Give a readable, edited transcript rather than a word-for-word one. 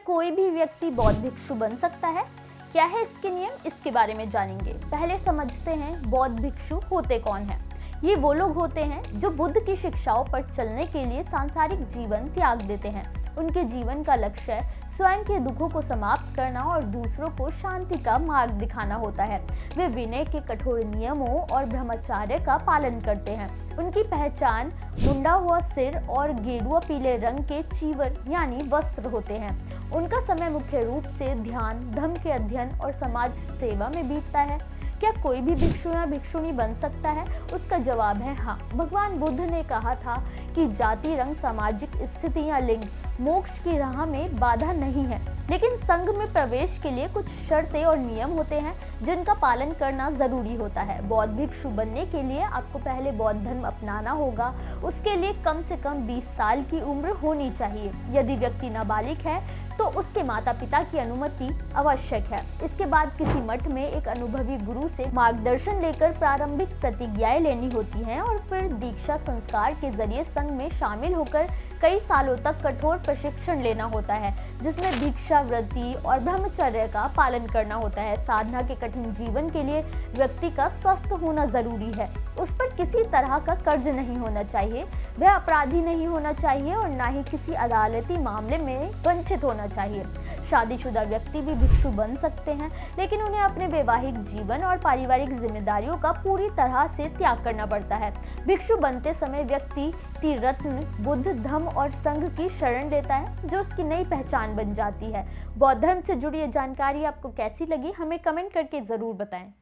कोई भी व्यक्ति बौद्ध भिक्षु बन सकता है? क्या है इसके नियम, इसके बारे में जानेंगे। पहले समझते हैं बौद्ध भिक्षु होते कौन हैं। ये वो लोग होते हैं जो बुद्ध की शिक्षाओं पर चलने के लिए सांसारिक जीवन त्याग देते हैं। उनके जीवन का लक्ष्य स्वयं के दुखों को समाप्त करना और दूसरों को शांति का मार्ग दिखाना होता है। वे विनय के कठोर नियमों और ब्रह्मचर्य का पालन करते हैं। उनकी पहचान मुंडा हुआ सिर और गेरुआ पीले रंग के चीवर यानी वस्त्र होते हैं। उनका समय मुख्य रूप से ध्यान, धर्म के अध्ययन और समाज सेवा में बीतता है। क्या कोई भी भिक्षु या भिक्षुणी बन सकता है? उसका जवाब है हाँ। भगवान बुद्ध ने कहा था कि जाति, रंग, सामाजिक स्थिति या लिंग मोक्ष की राह में बाधा नहीं है, लेकिन संघ में प्रवेश के लिए कुछ शर्तें और नियम होते हैं जिनका पालन करना जरूरी होता है। बौद्ध भिक्षु बनने के लिए आपको पहले बौद्ध धर्म अपनाना होगा। उसके लिए कम से कम 20 साल की उम्र होनी चाहिए। यदि व्यक्ति नाबालिग है तो उसके माता पिता की अनुमति आवश्यक है। इसके बाद किसी मठ में एक अनुभवी गुरु से मार्गदर्शन लेकर प्रारंभिक प्रतिज्ञाएं लेनी होती हैं और फिर दीक्षा संस्कार के जरिए संघ में शामिल होकर कई सालों तक कठोर प्रशिक्षण लेना होता है, जिसमें भिक्षा वृत्ति और ब्रह्मचर्य का पालन करना होता है। साधना के कठिन जीवन के लिए व्यक्ति का स्वस्थ होना जरूरी है। उस पर किसी तरह का कर्ज नहीं होना चाहिए, वह अपराधी नहीं होना चाहिए और न ही किसी अदालती मामले में वंचित होना चाहिए। शादीशुदा व्यक्ति भी भिक्षु बन सकते हैं, लेकिन उन्हें अपने वैवाहिक जीवन और पारिवारिक जिम्मेदारियों का पूरी तरह से त्याग करना पड़ता है। भिक्षु बनते समय व्यक्ति त्रिरत्न बुद्ध, धम्म और संघ की शरण लेता है, जो उसकी नई पहचान बन जाती है। बौद्ध धर्म से जुड़ी ये जानकारी आपको कैसी लगी, हमें कमेंट करके जरूर बताएं।